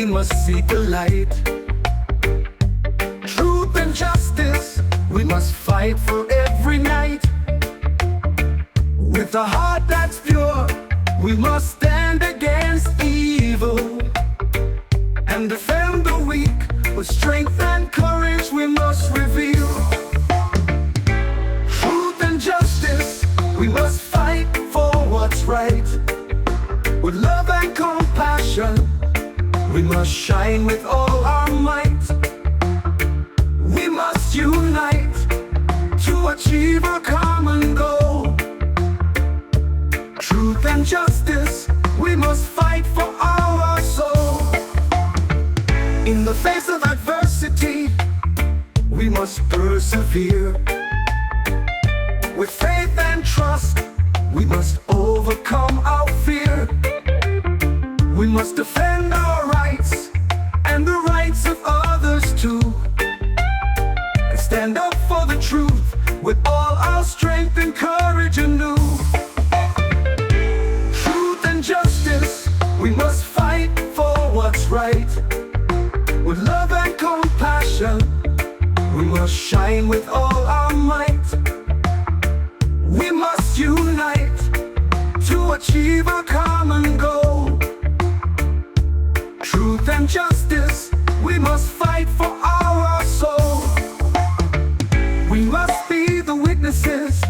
must seek the light. Truth and justice, we must fight for every night. With a heart that's pure, we must stand against evil and defend the weak. With strength and courage we must reveal. Truth and justice, we must fight for what's right. With love and compassion, we must shine with all our might. We must unite to achieve a common goal. Truth and justice, we must fight for our soul. In the face of adversity, we must persevere. With faith and trust, we must overcome our fear. We must defend our rights and the rights of others too, and stand up for the truth with all our strength and courage anew. Truth and justice, we must fight for what's right. With love and compassion, we must shine with all our might. We must unite to achieve a common goal. Truth and justice, we must fight for our soul. We must be the witnesses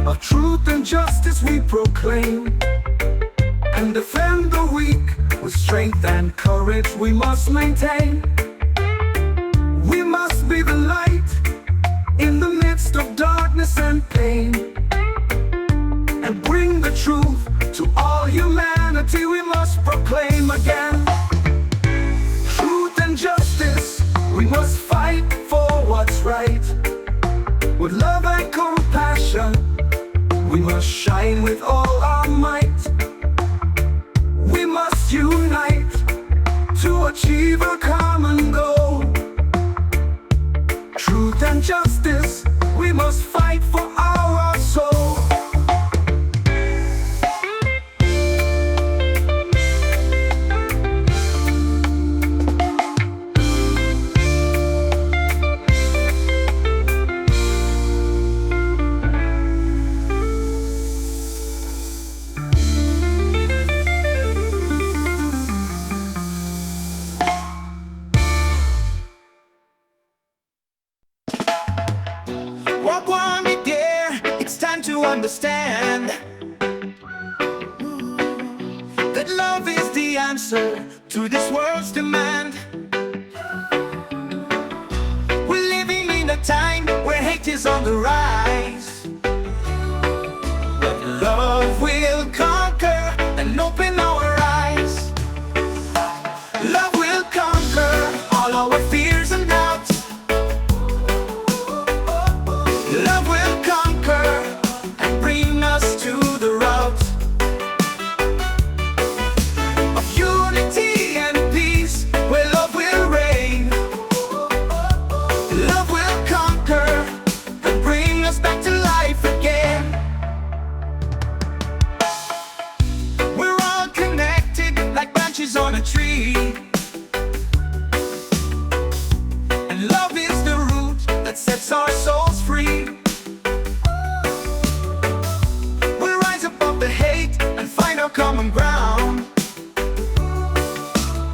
of truth and justice we proclaim, and defend the weak with strength and courage we must maintain. We must be the light in the midst of darkness and pain, and bring the truth to all humanity we must proclaim again. Truth and justice, we must fight for what's right. With love and compassion, we must shine with all our might. We must unite to achieve a common goal. Truth and justice, we must fight for our soul. Understand that love is the answer to this world's demand. We're living in a time where hate is on the rise, but love will conquer and open our eyes. Love will conquer all our fears and doubts. Love will conquer bring us to the route of unity and peace, where love will reign. Love will conquer and bring us back to life again. We're all connected like branches on a tree, and love is the root that sets our souls free. Common ground,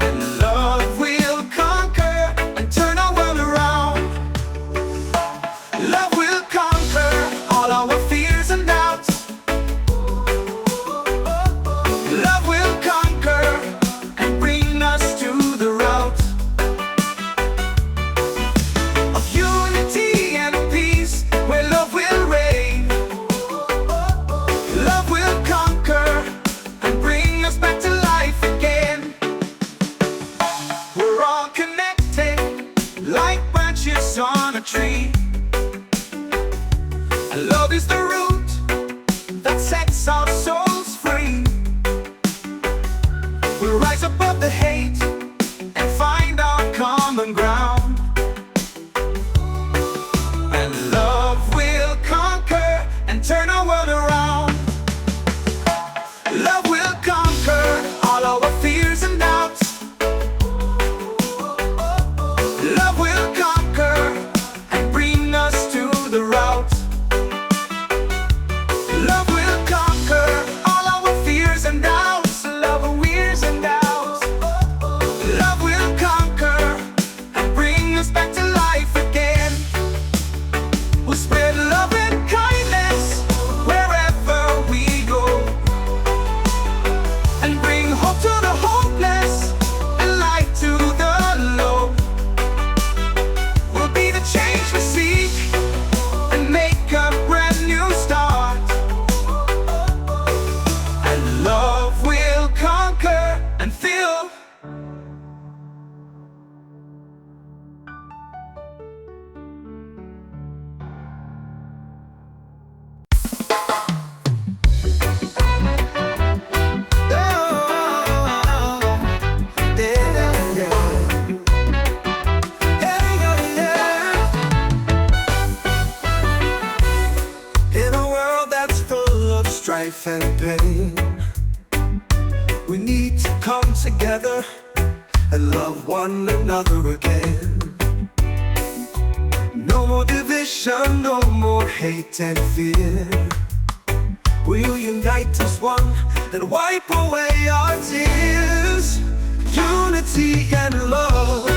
and love will conquer and turn our world around. Love will conquer all our fears and doubts. Love will conquer and bring us to the route of unity and peace. and love one another again. No more division, no more hate and fear. We'll unite as one and wipe away our tears. Unity and love,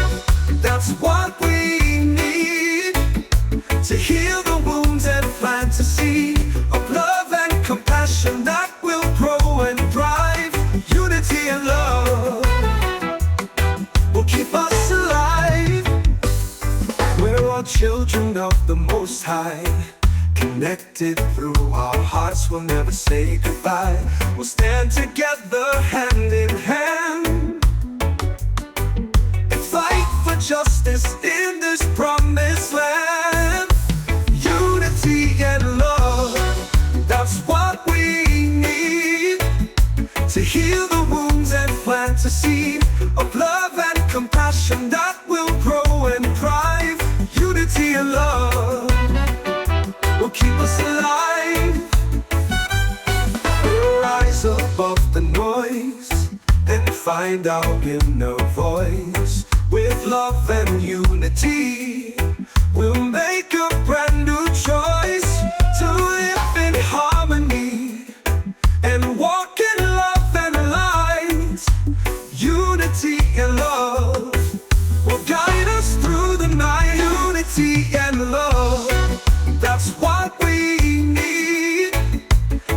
that's what we need to heal the wounds and plant a seed of love and compassion that will grow and thrive. Unity and love will keep us alive. We're all children of the Most High, connected through our hearts, we'll never say goodbye. We'll stand together hand in hand and fight for justice in this promised land. Unity and love, that's what we need to heal the wounds and plant a seed of love and compassion that will grow and thrive. Unity and love will keep us alive. We'll rise above the noise and find our inner voice. With love and unity, we'll make a brand new choice to live in harmony and walk in love and light. Unity and love will guide us through the night. Unity and love, that's what we need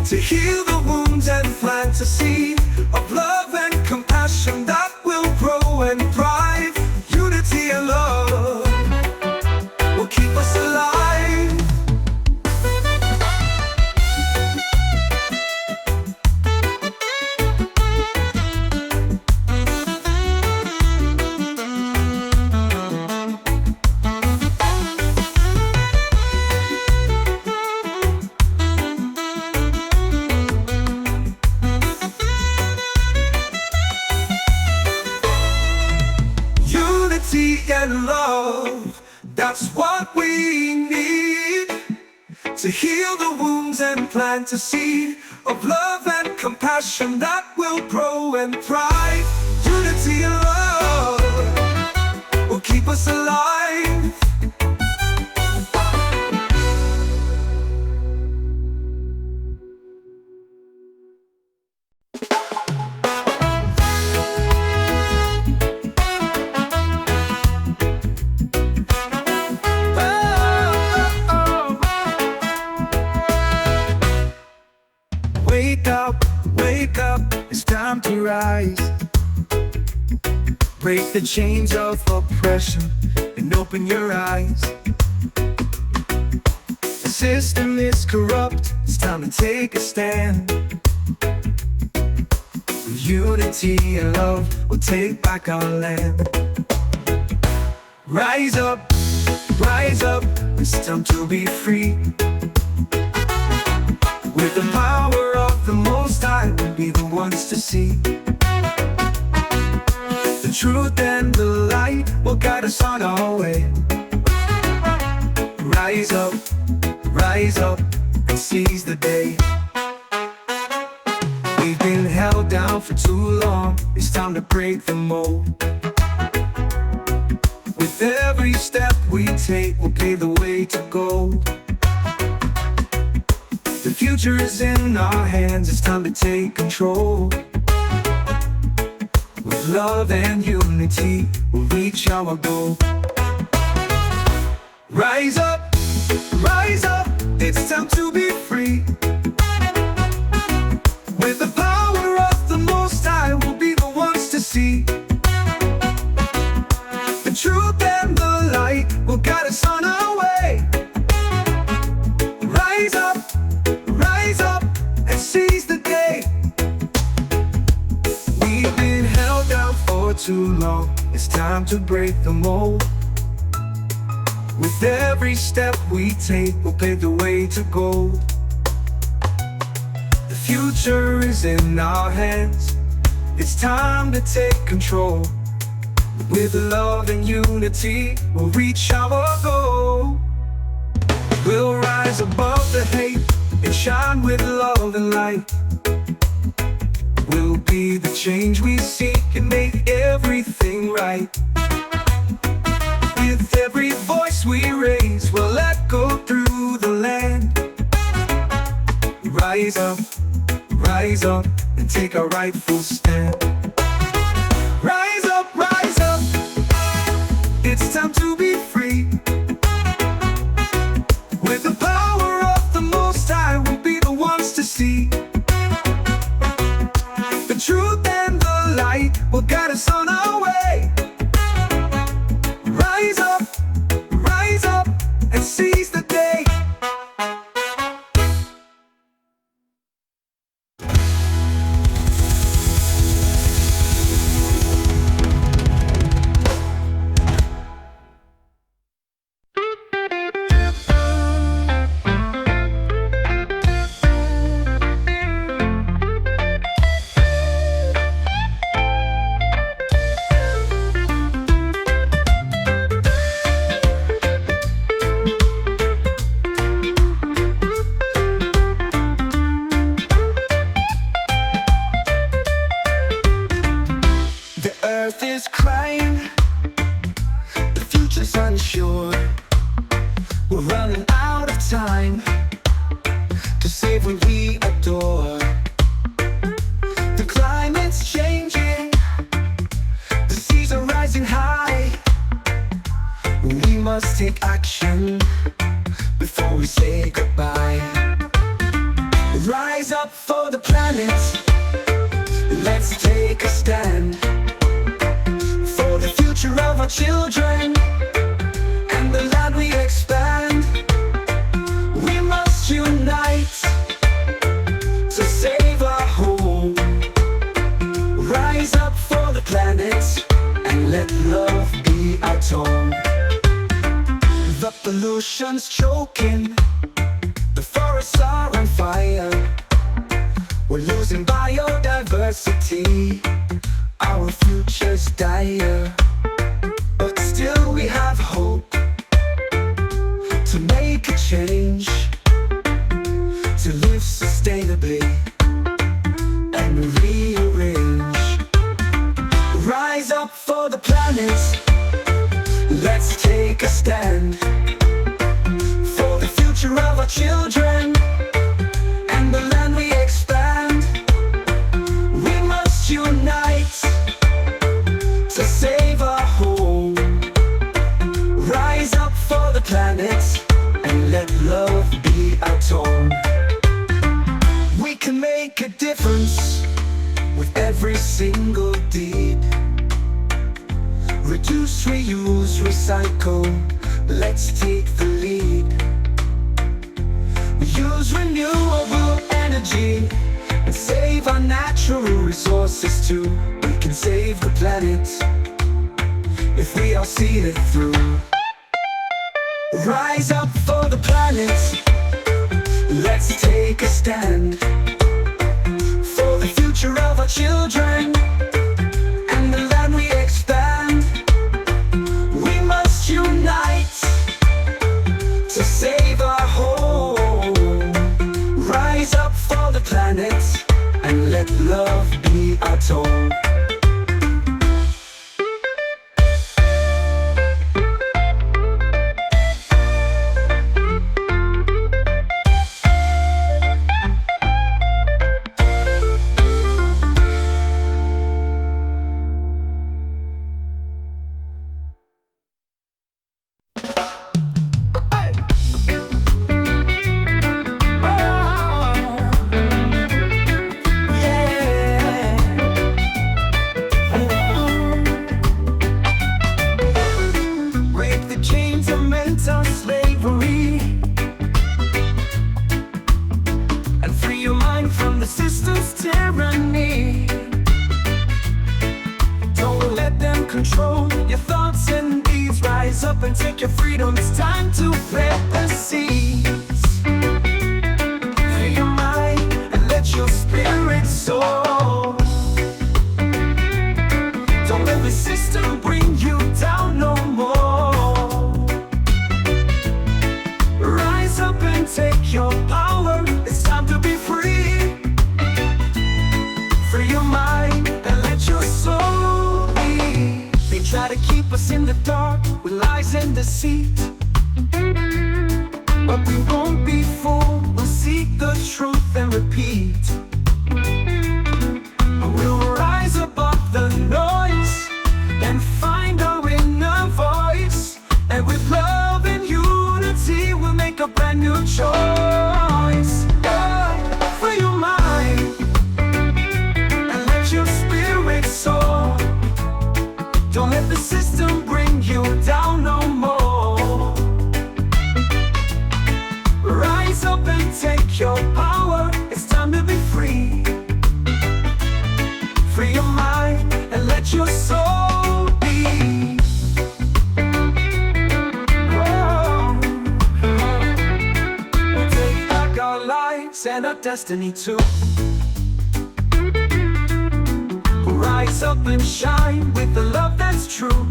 to heal the wounds and plant a seed of love and compassion that will grow and thrive. Unity and love will keep us alive. Unity and love, that's what we need to heal the wounds and plant a seed of love and compassion that will grow and thrive. Unity and love will keep us alive. Wake up, it's time to rise. Break the chains of oppression and open your eyes. The system is corrupt, it's time to take a stand. With unity and love, we'll take back our land. Rise up, it's time to be free. With the power of the Most High, we'll be the ones to see the truth and the light will guide us on our way. Rise up, and seize the day. We've been held down for too long, it's time to break the mold. With every step we take, we'll pave the way to gold. The future is in our hands, it's time to take control. With love and unity, we'll reach our goal. Rise up, it's time to be free. With the power of the Most High, we'll be the ones to see the truth and the light will guide us on our way. Rise up, and seize the day. We've been held down for too long, it's time to break the mold. With every step we take, we'll pave the way to gold. The future is in our hands, it's time to take control. With love and unity, we'll reach our goal. We'll rise above the hate and shine with love and light. We'll be the change we seek and make everything right. With every voice we raise, we'll echo through the land. Rise up, and take our rightful stand. Rise up, it's time to be free. With the power of the Most High, we'll be the ones to see. The truth and the light will guide us on our way. Rise up, and seize the day. The earth is crying, the future's unsure. We're running out of time to save what we adore. The climate's changing, the seas are rising high. We must take action before we say goodbye. Rise up for the planet, let's take a stand. For the future of our children and the land we expand. We must unite to save our home. Rise up for the planet and let love be our tone. The pollution's choking, the forests are on fire. We're losing biodiversity, our future's dire. But still we have hope to make a change, to live sustainably and rearrange. Rise up for the planet, let's take a stand. For the future of our children and the land we expand. We must unite to save our home. Rise up for the planet and let love be our tone. We can make a difference with every single deed. Reduce, reuse, recycle, let's take the lead. We use renewable energy and save our natural resources too. We can save the planet if we all see it through. Rise up for the planet, let's take a stand. For the future of our children and the land we expand. We must unite to save our home. Rise up for the planet and let love be our tone. Control your thoughts and deeds. Rise up and take your freedom. It's time to plant the seeds. Free your mind and let your spirit soar. Don't let the system bring you down no more. Rise up and take your power. It's time to be free. Free your mind try to keep us in the dark with lies and deceit. But we won't be fooled, we'll seek the truth and repeat. We'll rise above the noise and find our inner voice. And with love and unity, we'll make a brand new choice. Free your mind and let your spirit soar. Don't let the system bring you down no more. Rise up and take your power. It's time to be free. Free your mind and let your soul be. We'll take back our lives and our destiny too. Rise up and shine with the love that's true.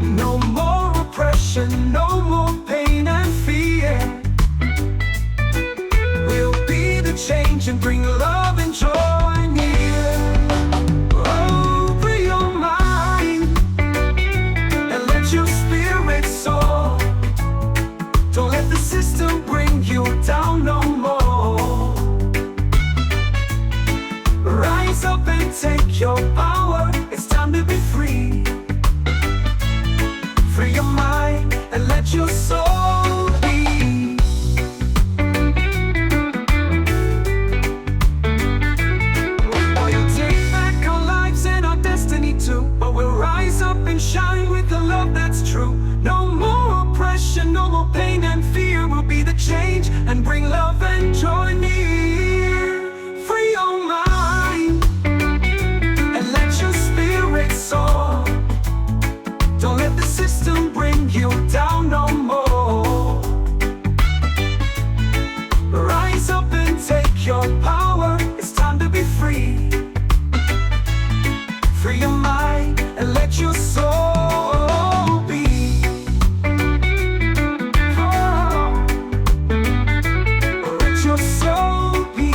No more oppression, no more pain and fear. We'll be the change and bring love and joy near. Oh, free your mind and let your spirit soar. Don't let the system bring you down no more. Rise up and take your power. It's time to be free. Free your mind and let your soul be. We'll take back our lives and our destiny too. But we'll rise up and shine with the love that's true. No more oppression, no more pain and fear. We'll be the change and bring love and joy near. Free your mind and let your spirit soar. Don't let the system bring you down no more. Rise up and take your power. It's time to be free. Free your mind and let your soul be. Oh, let your soul be.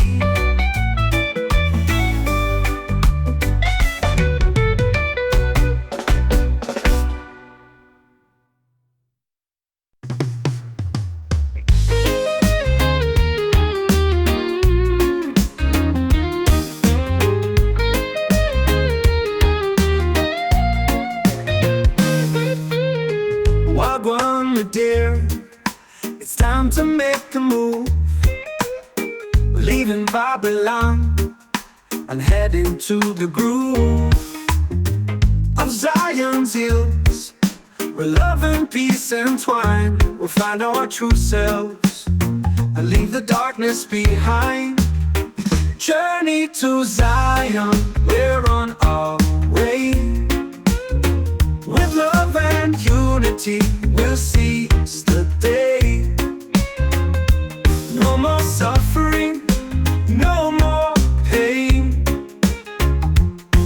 Wagwan, my dear, it's time to make a move. We're leaving Babylon and heading to the groove of Zion's hills, where love and peace entwine. We'll find our true selves and leave the darkness behind. Journey to Zion, we're on our way. With love and unity, we'll seize the day. No more suffering, no more pain.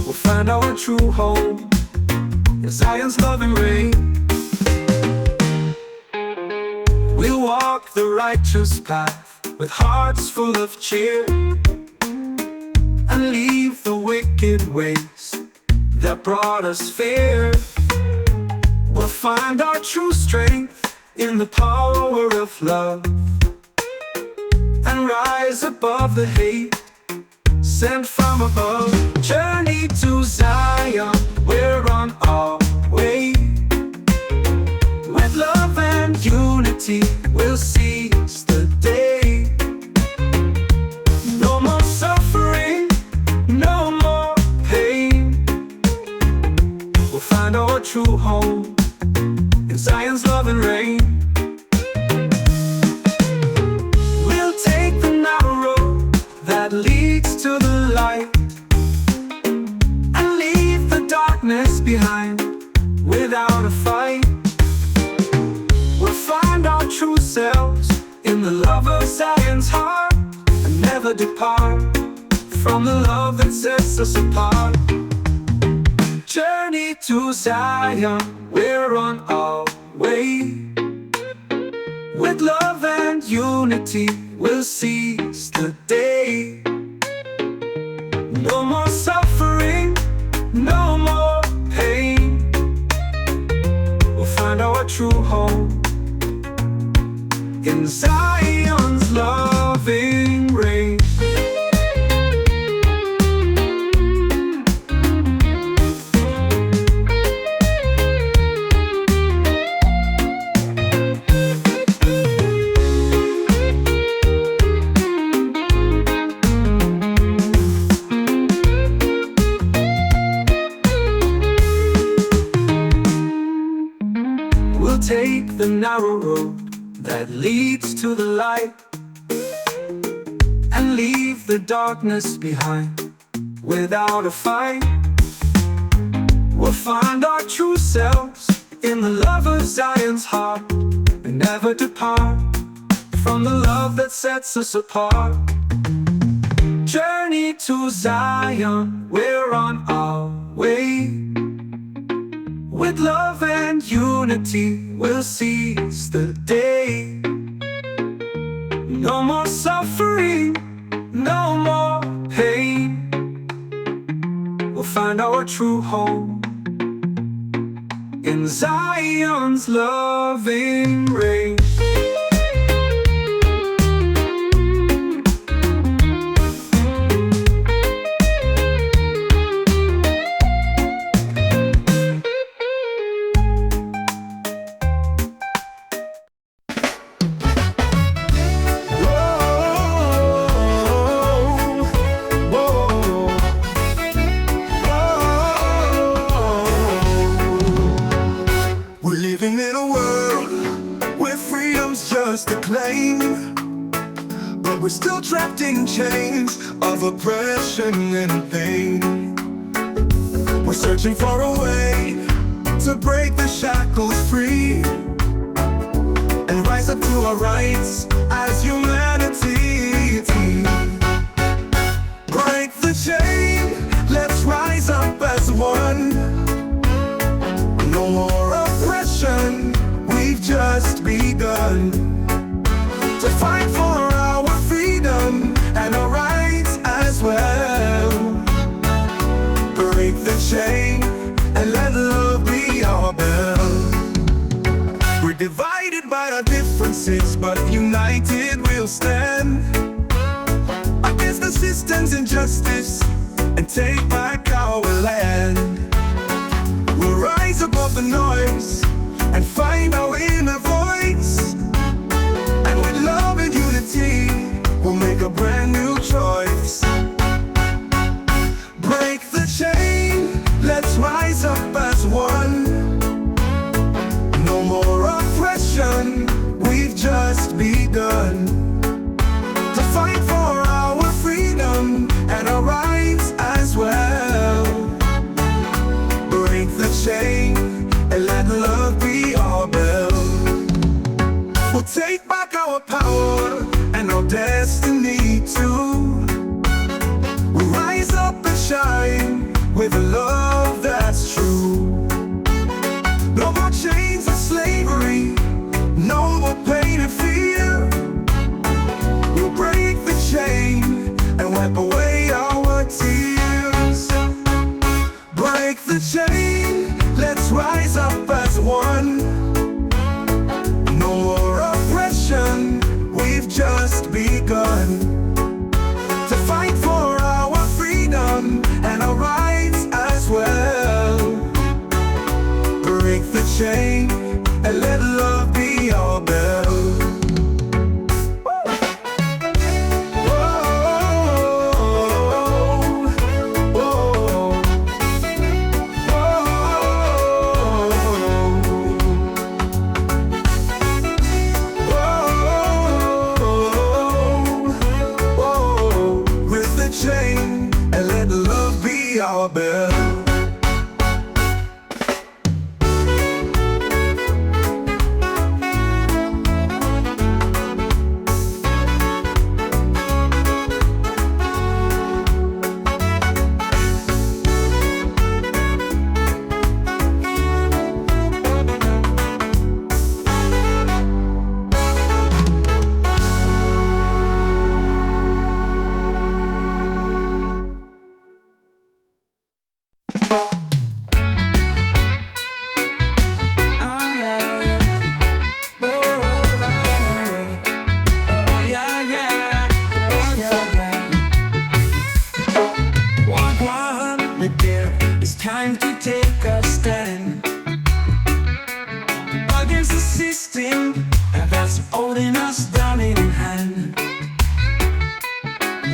We'll find our true home in Zion's loving reign. We'll walk the righteous path with hearts full of cheer, and leave the wicked ways that brought us fear. We'll find our true strength in the power of love, and rise above the hate sent from above. Journey to Zion, we're on our way. With love and unity, we'll seize the day. No more suffering, no more pain. We'll find our true home in Zion's love and reign. We'll take the narrow road that leads to the light, and leave the darkness behind without a fight. We'll find our true selves in the love of Zion's heart, and never depart from the love that sets us apart. Journey to Zion, we're on our way. With love and unity, we'll seize the day. No more suffering, no take the narrow road that leads to the light, and leave the darkness behind without a fight. We'll find our true selves in the love of Zion's heart, and never depart from the love that sets us apart. Journey to Zion, we're on our way. With love and unity, we'll seize the day. No more suffering, no more pain. We'll find our true home in Zion's loving rain. Just a claim, but we're still trapped in chains of oppression and pain. We're searching for a way to break the shackles free and rise up to our rights as humanity. Break the chain, let's rise up as one. No more oppression, we've just begun to fight for our freedom and our rights as well. Break the chain and let love be our bell. We're divided by our differences, but united we'll stand against the system's injustice and take back our land. We'll rise above the noise and find our inner voice, and with love and unity we'll make a brand new choice. Break the chain, let's rise up as one. No more oppression, we've just begun to fight for our freedom and our rights as well. Break the chain and let love be our bell. We'll take back our power and our destiny too. We'll rise up and shine with a love that's true. No more chains of slavery, no more pain and fear. We'll break the chain and wipe away our tears. Break the chain, let's rise up as one. No more oppression, we've just begun to fight for our freedom and our rights as well. Break the chain and let love be our bell. And let love be our bell. It's time to take a stand against the system that's holding us down in hand.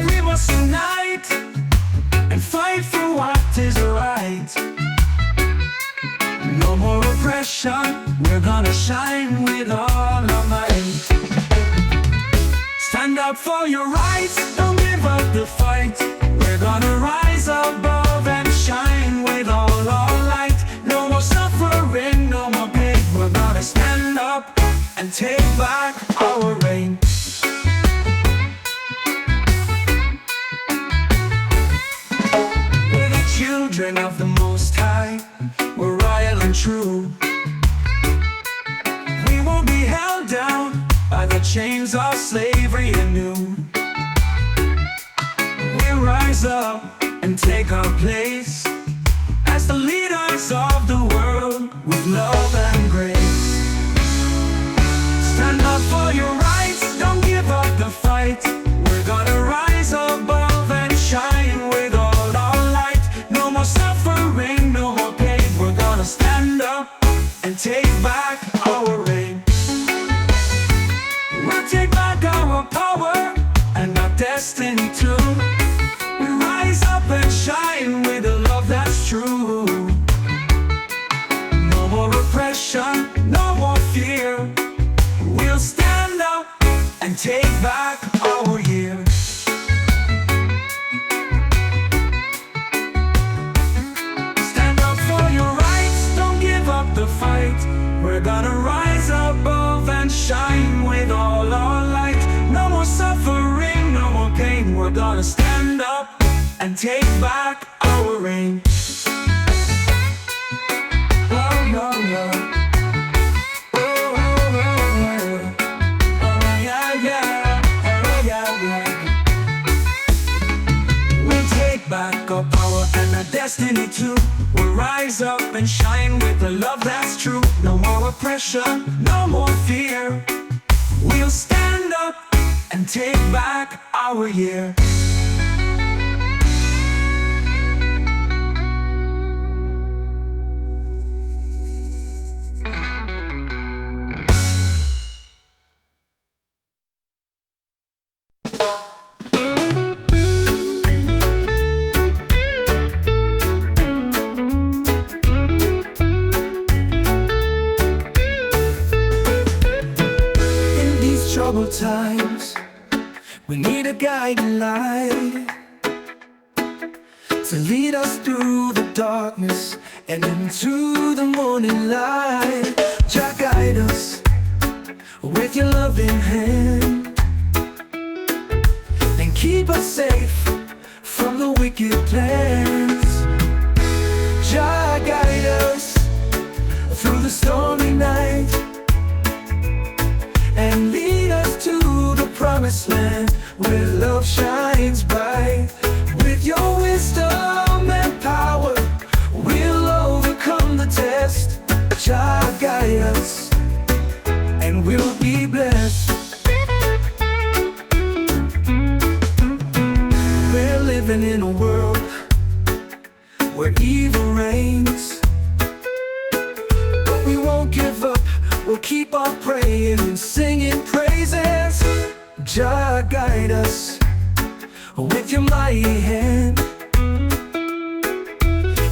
We must unite and fight for what is right. No more oppression, we're gonna shine with all our might. Stand up for your rights, don't give up the fight. We're gonna rise above and shine with all our light. No more suffering, no more pain. We're gonna stand up and take back our reign. We're the children of the Most High, we're royal and true. We won't be held down by the chains of slavery anew. We'll rise up and take our place as the leaders of the world with love and grace. Stand up for your rights, don't give up the fight. We're gonna rise above and shine with all our light. No more suffering, no more pain. We're gonna stand up and take back our reign. We'll take back our power and our destiny too. We rise up and shine with a love that's true. No more oppression, no more fear. We'll stand up and take back our years. Stand up for your rights, don't give up the fight. We're gonna rise above and shine with all our light. No more suffering, no more pain. We're gonna stand up and take back our reign. Oh, no, no. Oh, oh, oh, oh. Oh, yeah, yeah. Oh, yeah, yeah. We'll take back our power and our destiny too. We'll rise up and shine with the love that's true. No more oppression, no more fear. We'll stand up and take back our year. Troubled times, we need a guiding light to lead us through the darkness and into the morning light. Jah guide us with your loving hand and keep us safe from the wicked plans. Jah guide us through the stormy night and lead us to the promised land where love shines bright. With your wisdom and power, we'll overcome the test. Jah guide us and we'll be blessed. We're living in a world where evil reigns, but we won't give up. We'll keep on praying and singing praises. Jah guide us with your mighty hand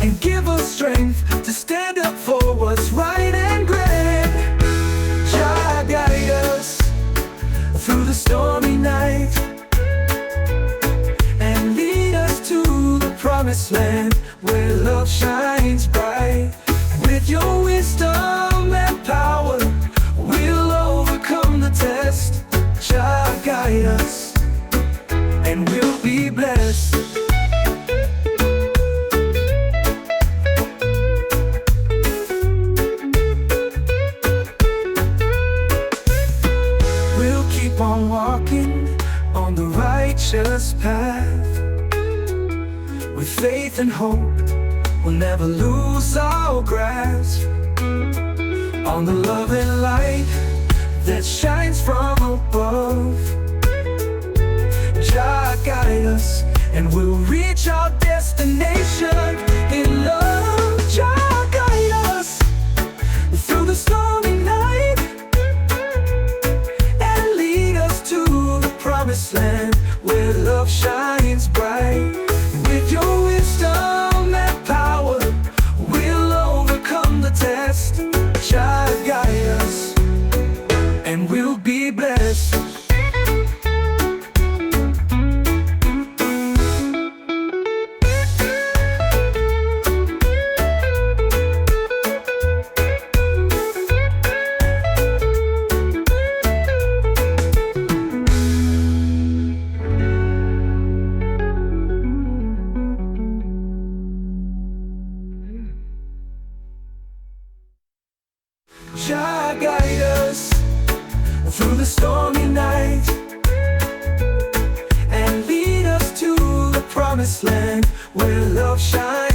and give us strength to stand up for what's right and great. Jah guide us through the stormy night and lead us to the promised land where love shines bright. With your wisdom and power, we'll overcome the test. Jah guide us and we'll be blessed. We'll keep on walking on the righteous path with faith and hope. We'll never lose our grasp on the love and light that shines from above. Jah guide us and we'll reach our destination in love. Jah guide us through the stormy night and lead us to the promised land where love shines bright. With your wisdom and power, we'll overcome the test. Jah guide stormy night and lead us to the promised land where love shines.